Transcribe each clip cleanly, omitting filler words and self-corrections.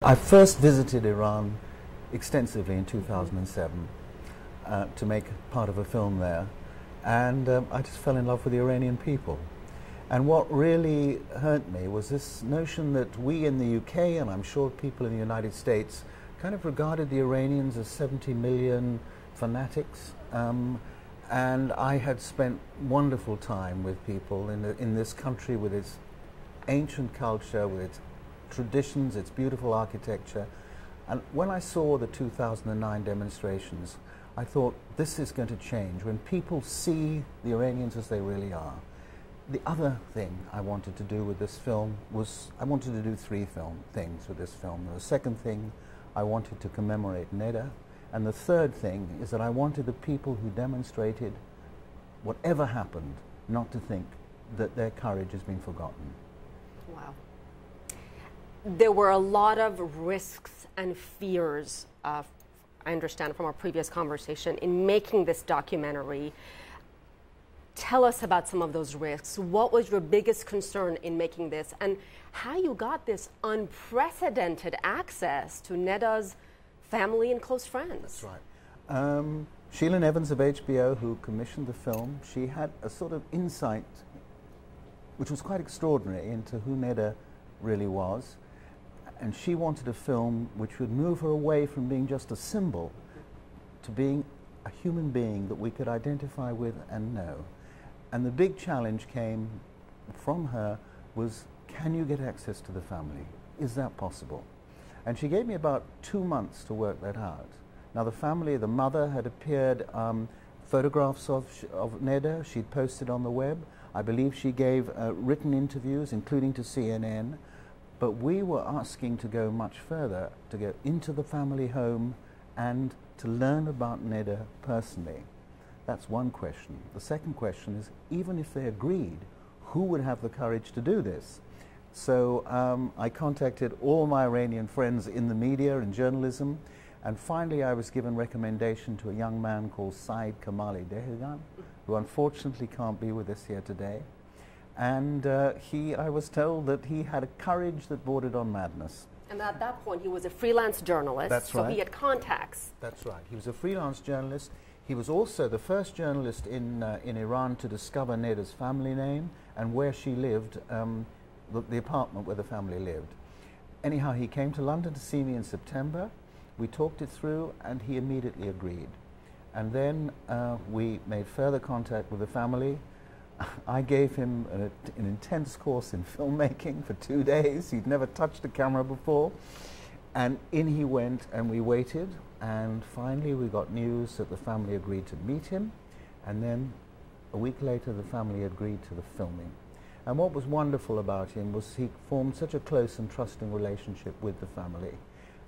I first visited Iran extensively in 2007 to make part of a film there, and I just fell in love with the Iranian people. And what really hurt me was this notion that we in the UK, and I'm sure people in the United States, kind of regarded the Iranians as 70 million fanatics. And I had spent wonderful time with people in this country with its ancient culture, with its traditions, its beautiful architecture. And when I saw the 2009 demonstrations, I thought, this is going to change. When people see the Iranians as they really are. The other thing I wanted to do with this film was, I wanted to do three things with this film. The second thing, I wanted to commemorate Neda. And the third thing is that I wanted the people who demonstrated, whatever happened, not to think that their courage has been forgotten. Wow. There were a lot of risks and fears, I understand from our previous conversation, in making this documentary. Tell us about some of those risks. What was your biggest concern in making this, and how you got this unprecedented access to Neda's family and close friends? That's right. Sheila Evans of HBO, who commissioned the film, she had a sort of insight which was quite extraordinary into who Neda really was. And she wanted a film which would move her away from being just a symbol to being a human being that we could identify with and know. And the big challenge came from her was, can you get access to the family? Is that possible? And she gave me about 2 months to work that out. Now the family, the mother had appeared, photographs of Neda, she'd posted on the web. I believe she gave written interviews, including to CNN. But we were asking to go much further, to go into the family home and to learn about Neda personally. That's one question. The second question is, even if they agreed, who would have the courage to do this? So I contacted all my Iranian friends in the media and journalism, and finally I was given recommendation to a young man called Saeed Kamali Dehigan, who unfortunately can't be with us here today. And I was told that he had a courage that bordered on madness. And at that point, he was a freelance journalist. That's right. So he had contacts. That's right. He was a freelance journalist. He was also the first journalist in Iran to discover Neda's family name and where she lived, the apartment where the family lived. Anyhow, he came to London to see me in September. We talked it through, and he immediately agreed. And then we made further contact with the family. I gave him an intense course in filmmaking for 2 days. He'd never touched a camera before. And in he went, and we waited. And finally, we got news that the family agreed to meet him. And then a week later, the family agreed to the filming. And what was wonderful about him was he formed such a close and trusting relationship with the family.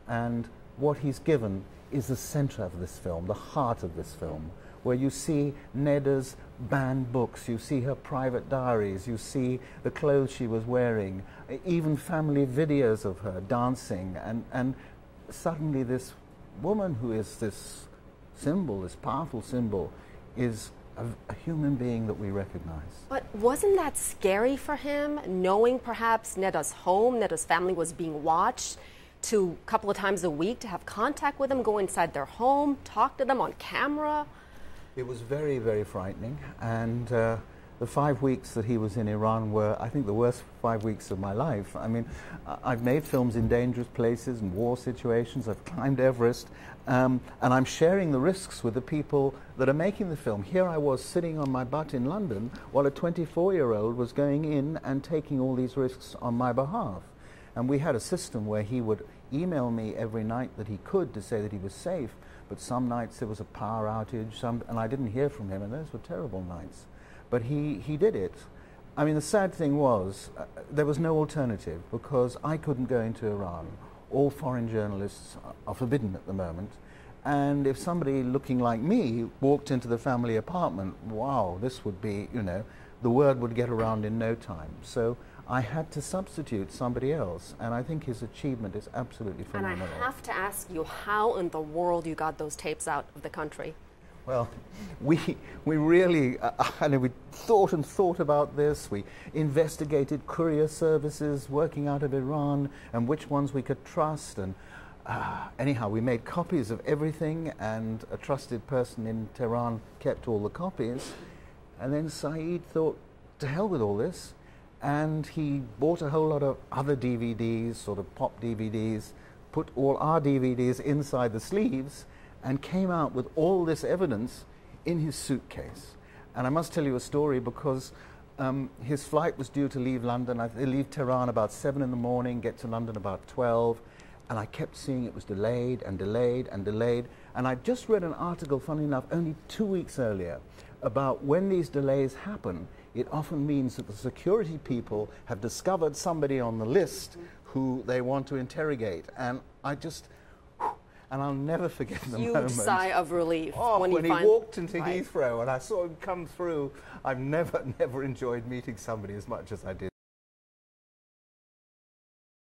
And what he's given is the center of this film, the heart of this film, where you see Neda's banned books, you see her private diaries, you see the clothes she was wearing, even family videos of her dancing, and suddenly this woman who is this symbol, this powerful symbol, is a human being that we recognize. But wasn't that scary for him, knowing perhaps Neda's home, Neda's family was being watched, to a couple of times a week to have contact with them, go inside their home, talk to them on camera? It was very, very frightening, and the 5 weeks that he was in Iran were, I think, the worst 5 weeks of my life. I mean, I've made films in dangerous places and war situations, I've climbed Everest, and I'm sharing the risks with the people that are making the film. Here I was sitting on my butt in London while a 24-year-old was going in and taking all these risks on my behalf. And we had a system where he would email me every night that he could to say that he was safe, but some nights there was a power outage, and I didn't hear from him, and those were terrible nights. But he did it. I mean, the sad thing was, there was no alternative, because I couldn't go into Iran. All foreign journalists are forbidden at the moment. And if somebody looking like me walked into the family apartment, wow, this would be, you know, the word would get around in no time. So I had to substitute somebody else, and I think his achievement is absolutely phenomenal. And I have to ask you how in the world you got those tapes out of the country. Well, we really, we thought and thought about this. We investigated courier services working out of Iran and which ones we could trust. And anyhow, we made copies of everything, and a trusted person in Tehran kept all the copies. And then Saeed thought, to hell with all this. And he bought a whole lot of other DVDs, sort of pop DVDs, put all our DVDs inside the sleeves, and came out with all this evidence in his suitcase. And I must tell you a story, because his flight was due to leave London. They leave Tehran about 7 in the morning, get to London about 12, and I kept seeing it was delayed and delayed and delayed. And I just read an article, funny enough, only 2 weeks earlier, about when these delays happen, it often means that the security people have discovered somebody on the list who they want to interrogate. And and I'll never forget the moment. Huge sigh of relief when he walked into Heathrow and I saw him come through. I've never enjoyed meeting somebody as much as I did